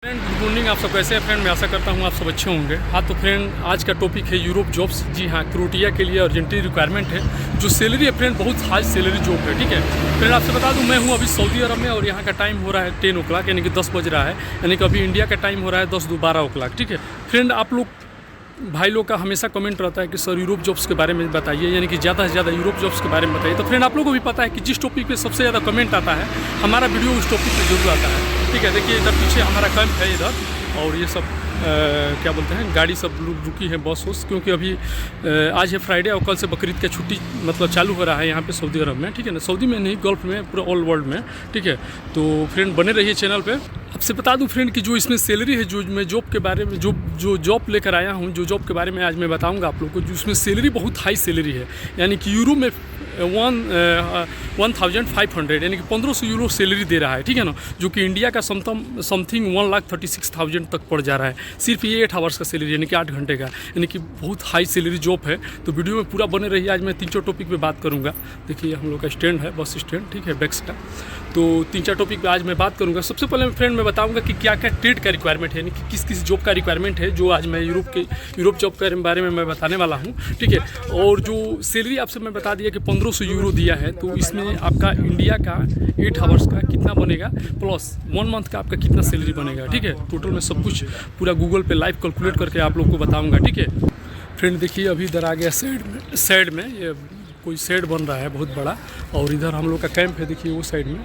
Friend good morning. आप सब कैसे हैं फ्रेंड? मैं आशा करता हूँ आप सब अच्छे होंगे। हाँ तो फ्रेंड आज का टॉपिक है यूरोप जॉब्स। जी हाँ, क्रोएटिया के लिए अर्जेंटली रिक्वायरमेंट है। जो सैलरी है फ्रेंड बहुत हाई सैलरी जॉब है। ठीक है फ्रेंड, आपसे बता दूँ मैं हूँ अभी सऊदी अरब में और यहाँ का टाइम हो रहा है 10 o'clock यानी कि 10 बज रहा है, यानी कि अभी इंडिया का टाइम हो रहा है 12 o'clock। ठीक है फ्रेंड, आप लोग भाई लोग का हमेशा कमेंट रहता है कि सर यूरोप जॉब्स के बारे में बताइए, यानी कि ज़्यादा से ज़्यादा यूरोप जॉब्स के बारे में बताइए। तो फ्रेंड आप लोगों को भी पता है कि जिस टॉपिक पे सबसे ज़्यादा कमेंट आता है हमारा वीडियो उस टॉपिक पे जरूर आता है। ठीक है, देखिए इधर पीछे हमारा कैंप है इधर, और ये सब क्या बोलते हैं गाड़ी सब रुकी है बस वस, क्योंकि अभी आज है फ्राइडे और कल से बकरीद का छुट्टी मतलब चालू हो रहा है यहाँ पे सऊदी अरब में। ठीक है ना, सऊदी में नहीं गल्फ में, पूरा ऑल वर्ल्ड में। ठीक है, तो फ्रेंड बने रहिए चैनल पे। आपसे बता दूं फ्रेंड कि जो इसमें सैलरी है, जो मैं जॉब के बारे में जो जॉब लेकर आया हूँ, जो जॉब के बारे में आज मैं बताऊँगा आप लोग को, जो उसमें सैलरी बहुत हाई सैलरी है, यानी कि यूरो में 1500 यानी कि 1500 यूरो सैलरी दे रहा है। ठीक है ना, जो कि इंडिया का समथिंग 1,36,000 तक पड़ जा रहा है। सिर्फ ये 8 आवर्स का सैलरी यानी कि 8 घंटे का, यानी कि बहुत हाई सैलरी जॉब है। तो वीडियो में पूरा बने रहिए। आज मैं 3-4 टॉपिक पे बात करूँगा। देखिए हम लोग का स्टैंड है, बस स्टैंड। ठीक है, बैक्स का। तो 3-4 टॉपिक पे आज मैं बात करूँगा। सबसे पहले फ्रेंड मैं बताऊँगा कि क्या क्या ट्रेड का रिक्वायरमेंट है, यानी कि किस किस जॉब का रिक्वायरमेंट है, जो आज मैं यूरोप जॉब के बारे में मैं बताने वाला हूँ। ठीक है, और जो सैलरी आपसे मैं बता दिया कि 1500 यूरो दिया है, तो इसमें आपका इंडिया का 8 आवर्स का कितना बनेगा प्लस 1 मंथ का आपका कितना सैलरी बनेगा। ठीक है, टोटल में सब कुछ पूरा गूगल पे लाइव कैलकुलेट करके आप लोग को बताऊंगा। ठीक है फ्रेंड, देखिए अभी इधर आ गया साइड में ये कोई शेड बन रहा है बहुत बड़ा, और इधर हम लोग का कैंप है। देखिए वो साइड में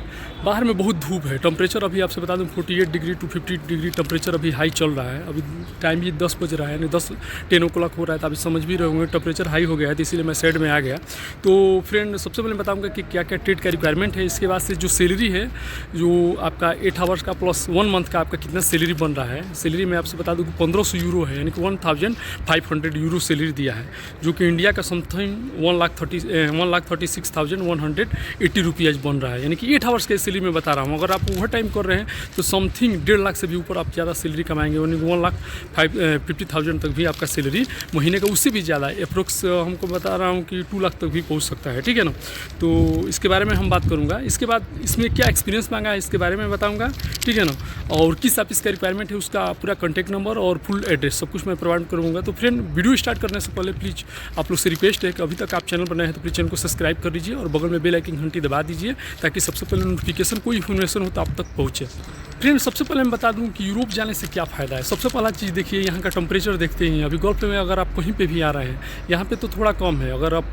बाहर में बहुत धूप है। टेम्परेचर अभी आपसे बता दूं 48 डिग्री टू 50 डिग्री टेम्परेचर अभी हाई चल रहा है। अभी टाइम भी 10 बज रहा है, यानी 10 o'clock हो रहा है। तो अभी समझ भी रहे होंगे टेम्परेचर हाई हो गया है, तो इसीलिए मैं साइड में आ गया। तो फ्रेंड सबसे पहले बताऊँगा कि क्या क्या ट्रेड का रिक्वायरमेंट है। इसके बाद से जो सैलरी है, जो आपका 8 आवर्स का प्लस 1 मंथ का आपका कितना सैलरी बन रहा है। सैलरी में आपसे बता दूँ कि 1500 यूरो है, यानी कि 1500 यूरो सैलरी दिया है, जो कि इंडिया का समथिंग 1,36,180 रुपीज़ बन रहा है, यानी कि 8 आवर्स के सैलरी में बता रहा हूँ। अगर आप ओवर टाइम कर रहे हैं तो समथिंग 1.5 लाख से भी ऊपर आप ज़्यादा सैलरी कमाएंगे, यानी 1,50,000 तक भी आपका सैलरी महीने का, उससे भी ज़्यादा अप्रोक्स हमको बता रहा हूँ कि 2 लाख तक भी पहुँच सकता है। ठीक है ना, तो इसके बारे में हम बात करूँगा। इसके बाद इसमें क्या एक्सपीरियंस मांगा है इसके बारे में बताऊँगा। ठीक है ना, और किस ऑफिस का रिक्वायरमेंट है उसका पूरा कॉन्टैक्ट नंबर और फुल एड्रेस सब कुछ मैं प्रोवाइड करूँगा। तो फ्रेंड वीडियो स्टार्ट करने से पहले प्लीज़ आप लोग से रिक्वेस्ट है कि अभी तक आप चैनल पर नए हैं तो प्लीज़ चैनल को सब्सक्राइब कर लीजिए और बगल में बेल आइकन घंटी दबा दीजिए, ताकि सबसे पहले नोटिफिकेशन कोई इन्फॉर्मेशन हो तो आप तक पहुँचे। फ्रेंड सबसे पहले मैं बता दूं कि यूरोप जाने से क्या फ़ायदा है। सबसे पहला चीज़ देखिए, यहाँ का टेम्परेचर देखते ही अभी गल्फ में अगर आप कहीं पे भी आ रहे हैं, यहाँ पे तो थोड़ा कम है। अगर आप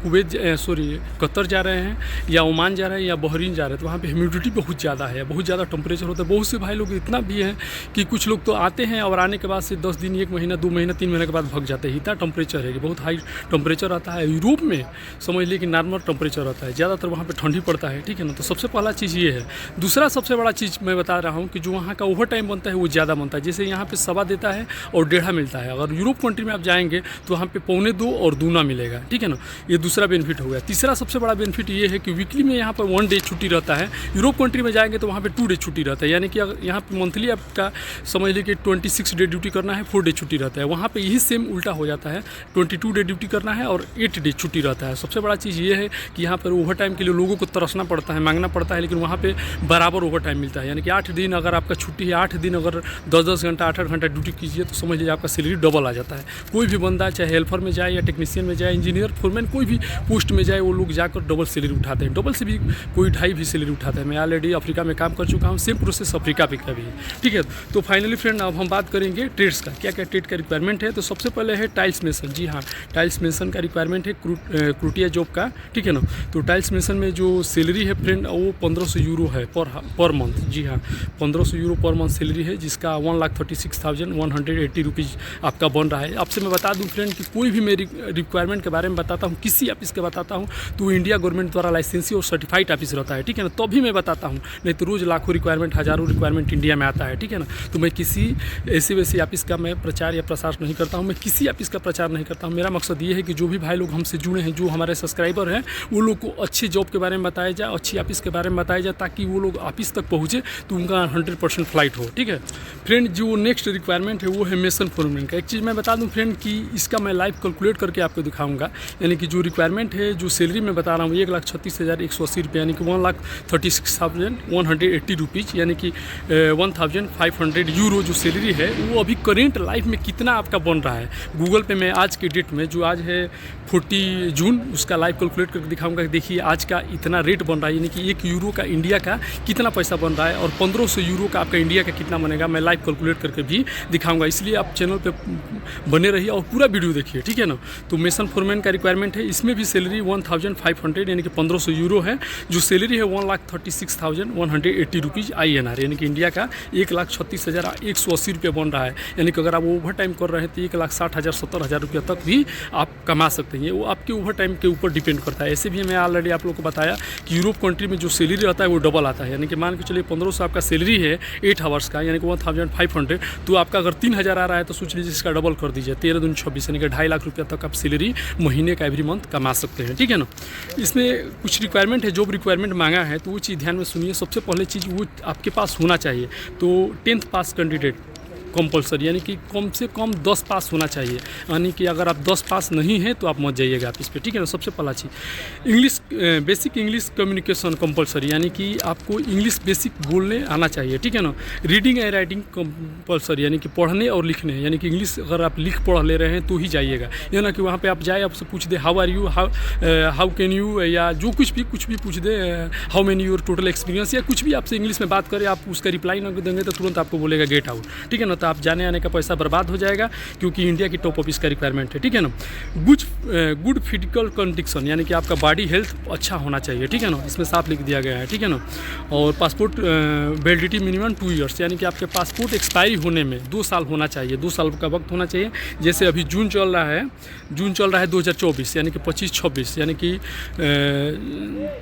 कतर जा रहे हैं या ओमान जा रहे हैं या बहरीन जा रहे हैं, तो वहाँ पे ह्यूमिडिटी बहुत ज़्यादा है, बहुत ज़्यादा टेम्परेचर होता है। बहुत से भाई लोग इतना भी हैं कि कुछ लोग तो आते हैं और आने के बाद से 10 दिन, 1 महीना, 2 महीना, 3 महीने के बाद भाग जाते हैं। इतना टेम्परेचर है कि बहुत हाई टेम्परेचर आता है। यूरोप में समझ लीजिए कि नॉर्मल टेम्परेचर आता है, ज़्यादातर वहाँ पर ठंडी पड़ता है। ठीक है ना, तो सबसे पहला चीज़ ये है। दूसरा सबसे बड़ा चीज़ मैं बता रहा हूँ कि जो वहाँ का ओवर टाइम बनता है वो ज़्यादा बनता है। जैसे यहाँ पे 1.25 देता है और 1.5 मिलता है। अगर यूरोप कंट्री में आप जाएंगे तो वहाँ पे 1.25 और 2 मिलेगा। ठीक है ना, ये दूसरा बेनिफिट हो गया। तीसरा सबसे बड़ा बेनिफिट ये है कि वीकली में यहाँ पर 1 डे छुट्टी रहता है। यूरोप कंट्री में जाएंगे तो वहाँ पे 2 डे छुट्टी रहता है, यानी कि अगर यहाँ पे मंथली आपका समझ लीजिए कि 26 डे ड्यूटी करना है, 4 डे छुट्टी रहता है। वहाँ पर यही सेम उल्टा हो जाता है, 22 डे ड्यूटी करना है और 8 डे छुट्टी रहता है। सबसे बड़ा चीज़ ये है कि यहाँ पर ओवर टाइम के लिए लोगों को तरसना पड़ता है, मांगना पड़ता है, लेकिन वहाँ पर बराबर ओवर टाइम मिलता है। यानी कि 8 दिन अगर आपका छुट्टी है, 8 दिन अगर 10-10 घंटा, 8-8 घंटा ड्यूटी कीजिए तो समझ लीजिए आपका सैलरी डबल आ जाता है। कोई भी बंदा चाहे हेल्पर में जाए या टेक्नीशियन में जाए, इंजीनियर, फोरमैन, कोई भी पोस्ट में जाए, वो लोग जाकर डबल सैलरी उठाते हैं। डबल से भी कोई 2.5 भी सैलरी उठाता है। मैं ऑलरेडी अफ्रीका में काम कर चुका हूँ, सेम प्रोसेस अफ्रीका पे का भी है। ठीक है, तो फाइनली फ्रेंड अब हम बात करेंगे ट्रेड्स का। क्या क्या ट्रेड का रिक्वायरमेंट है। तो सबसे पहले है टाइल्स मेसन। जी हाँ, टाइल्स मेसन का रिक्वायरमेंट है क्रोएटिया जॉब का। ठीक है ना, तो टाइल्स मेसन में जो सैलरी है फ्रेंड वो 1500 यूरो है पर मंथ। जी हाँ, 1500 यूरो पर मंथ सैलरी है, जिसका 1,36,180 रुपीज़ आपका बन रहा है। आपसे मैं बता दूं फ्रेंड कि कोई भी मेरी रिक्वायरमेंट के बारे में बताता हूं, किसी ऑफिस के बताता हूं, तो इंडिया गवर्नमेंट द्वारा लाइसेंसी और सर्टिफाइड ऑफिस रहता है। ठीक है ना, तभी मैं बताता हूं, नहीं तो रोज़ लाखों रिक्वायरमेंट, हज़ारों रिक्वायरमेंट इंडिया में आता है। ठीक है ना, तो मैं किसी ऐसे वैसे ऑफिस का मैं प्रचार या प्रसार नहीं करता हूँ। मैं किसी ऑफिस का प्रचार नहीं करता हूँ। मेरा मकसद ये है कि जो भी भाई लोग हमसे जुड़े हैं, जो हमारे सब्सक्राइबर हैं, वो लोग को अच्छी जॉब के बारे में बताया जाए, अच्छी ऑफिस के बारे में बताया जाए, ताकि वो लोग ऑफिस तक पहुँचे तो उनका 100% फ्लाइट हो। ठीक है फ्रेंड, जो नेक्स्ट रिक्वायरमेंट है वो है मेसन फोरमैन का। एक चीज़ मैं बता दूं फ्रेंड कि इसका मैं लाइव कैलकुलेट करके आपको दिखाऊंगा, यानी कि जो रिक्वायरमेंट है, जो सैलरी मैं बता रहा हूँ 1,36,180 रुपये, यानी कि 1,36,180 रुपीज़, यानी कि 1,500 यूरो जो सैलरी है वो अभी करेंट लाइफ में कितना आपका बन रहा है। गूगल पे मैं आज के डेट में, जो आज है 40 जून, उसका लाइव कैलकुलेट करके दिखाऊंगा कि देखिए आज का इतना रेट बन रहा है, यानी कि 1 यूरो का इंडिया का कितना पैसा बन रहा है, और 1500 यूरो का आपका इंडिया का कितना बनेगा, मैं लाइव कैलकुलेट करके भी दिखाऊंगा। इसलिए आप चैनल पे बने रहिए और पूरा वीडियो देखिए, ठीक है ना। तो मेसन फोरमैन का रिक्वायरमेंट है, इसमें भी सैलरी 1,500 यानी कि 1500 यूरो है। जो सैलरी है 1,36,180 रुपीज़ INR, यानी कि इंडिया का 1,36,180 रुपये बन रहा है। यानी कि अगर आप ओवर टाइम कर रहे हैं तो 1,60,000 70,000 रुपये तक भी आप कमा सकते हैं। वो आपके ओवर टाइम के ऊपर डिपेंड करता है। ऐसे भी मैं ऑलरेडी आप लोग को बताया कि यूरोप कंट्री में जो सैलरी रहता है वो डबल आता है, यानी कि मान के चलिए 1500 आपका सैलरी है 8 आवर्स का, यानी कि 1,500, तो आपका अगर 3,000 आ रहा है तो सोच लीजिए इसका डबल कर दीजिए, 13 दूनी 26, यानी कि 2.5 लाख रुपया तक आप सैलरी महीने का एवरी मंथ कमा सकते हैं। ठीक है ना। इसमें कुछ रिक्वायरमेंट है, जॉब रिक्वायरमेंट मांगा है, तो वो चीज़ ध्यान में सुनिए। सबसे पहले चीज़ वो आपके पास होना चाहिए, तो 10th पास कैंडिडेट कंपलसरी, यानी कि कम से कम 10 पास होना चाहिए। यानी कि अगर आप 10 पास नहीं हैं तो आप मत जाइएगा आप इस पर, ठीक है ना। सबसे पहला चीज़ English, basic English communication compulsory, यानी कि आपको इंग्लिश बेसिक बोलने आना चाहिए, ठीक है ना। रीडिंग एंड राइटिंग कंपलसरी, यानी कि पढ़ने और लिखने, यानी कि इंग्लिश अगर आप लिख पढ़ ले रहे हैं तो ही जाइएगा। ये ना कि वहाँ पर आप जाए, आपसे पूछ दे how are you, how can you, या जो कुछ भी पूछ दे, how many your total experience, या कुछ भी आपसे इंग्लिश में बात करे, आप उसका रिप्लाई ना देंगे तो तुरंत आपको बोलेगा गेट आउट, ठीक है ना। तो आप जाने आने का पैसा बर्बाद हो जाएगा, क्योंकि इंडिया की टॉप ऑफिस का रिक्वायरमेंट है, ठीक है ना। गुड फिजिकल कंडीशन, यानी कि आपका बॉडी हेल्थ अच्छा होना चाहिए, ठीक है ना, इसमें साफ लिख दिया गया है, ठीक है ना। और पासपोर्ट वैलिडिटी मिनिमम 2 ईयर्स, यानी कि आपके पासपोर्ट एक्सपायरी होने में 2 साल होना चाहिए, 2 साल का वक्त होना चाहिए। जैसे अभी जून चल रहा है 2024, यानी कि 25-26, यानी कि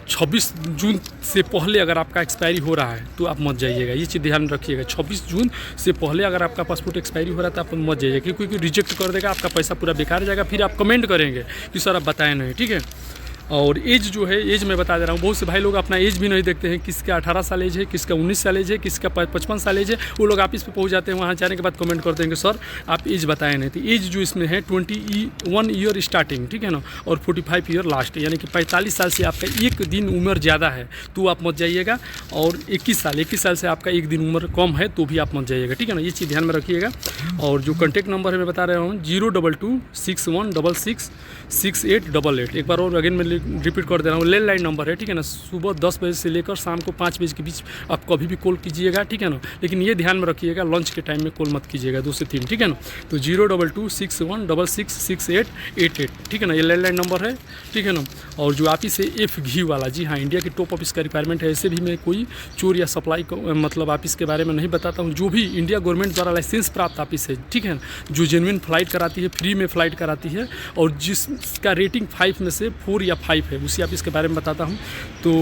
26 जून से पहले अगर आपका एक्सपायरी हो रहा है तो आप मत जाइएगा, ये चीज़ ध्यान रखिएगा। 26 जून से पहले अगर आपका पासपोर्ट एक्सपायरी हो रहा था आप मत जाइए, क्योंकि रिजेक्ट कर देगा, आपका पैसा पूरा बेकार जाएगा, फिर आप कमेंट करेंगे कि सर आप बताएं नहीं, ठीक है। और एज जो है, एज मैं बता दे रहा हूँ, बहुत से भाई लोग अपना एज भी नहीं देखते हैं, किसका 18 साल एज है, किसका 19 साल एज है, किसका 55 साल एज है। वो लोग ऑफिस पे पहुँच जाते हैं, वहाँ जाने के बाद कमेंट करते हैं कि सर आप एज बताएं नहीं। तो एज जो इसमें है 21 ईयर स्टार्टिंग, ठीक है ना, और 45 ईयर लास्ट, यानी कि 45 साल से आपका एक दिन उम्र ज़्यादा है तो आप मत जाइएगा, और 21 साल से आपका एक दिन उम्र कम है तो भी आप मत जाइएगा, ठीक है ना। ये चीज़ ध्यान में रखिएगा। और जो कॉन्टैक्ट नंबर है मैं बता रहा हूँ 02261666888। एक बार और अगेन मैं रिपीट कर दे रहा हूँ, लैंडलाइन नंबर है, ठीक है ना। सुबह 10 बजे से लेकर शाम को 5 बजे के बीच आप कभी भी कॉल कीजिएगा, ठीक है ना। लेकिन ये ध्यान में रखिएगा लंच के टाइम में कॉल मत कीजिएगा, 2 से 3, ठीक है ना। तो 02261666888, ठीक है ना, ये लैंडलाइन नंबर है, ठीक है ना। और जो ऑफिस है F घी वाला, जी हाँ, इंडिया की टॉप ऑफिस का रिक्वायरमेंट है। ऐसे भी मैं कोई चोर या सप्लाई मतलब ऑफिस के बारे में नहीं बताता हूँ, जो भी इंडिया गवर्नमेंट द्वारा लाइसेंस प्राप्त ऑफिस है, ठीक है, जो जेन्युइन फ्लाइट कराती है, फ्री में फ्लाइट कराती है, और जिसका रेटिंग 5 में से 4 या 5 है, उसी ऑफिस के बारे में बताता हूँ। तो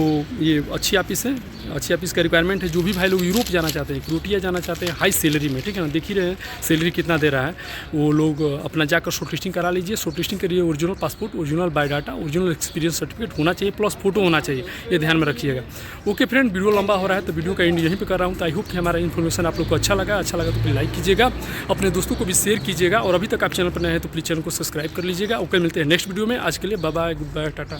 ये अच्छी ऑफिस है, अच्छी ऑफिस का रिक्वायरमेंट है। जो भी भाई लोग यूरोप जाना चाहते हैं, क्रोटिया जाना चाहते हैं हाई सैलरी में, ठीक है ना, देख ही रहे हैं सैलरी कितना दे रहा है, वो लोग अपना जाकर शॉर्ट लिस्टिंग करा लीजिए। शॉर्ट लिस्टिंग करिए, original passport, original biodata, original experience certificate होना चाहिए, प्लस फोटो होना चाहिए, ये ध्यान में रखिएगा। ओके फ्रेंड, वीडियो लंबा हो रहा है तो वीडियो का एंड यहीं पे कर रहा हूँ। तो आई होप कि हमारा इन्फॉर्मेशन आप लोग को अच्छा लगा तो प्लीज़ लाइक कीजिएगा, अपने दोस्तों को भी शेयर कीजिएगा, और अभी तक आप चैनल पर नए हैं तो प्लीज़ चैनल को सब्सक्राइब कर लीजिएगा। ओके, मिलते हैं नेक्स्ट वीडियो में। आज के लिए bye bye, good bye, Tata.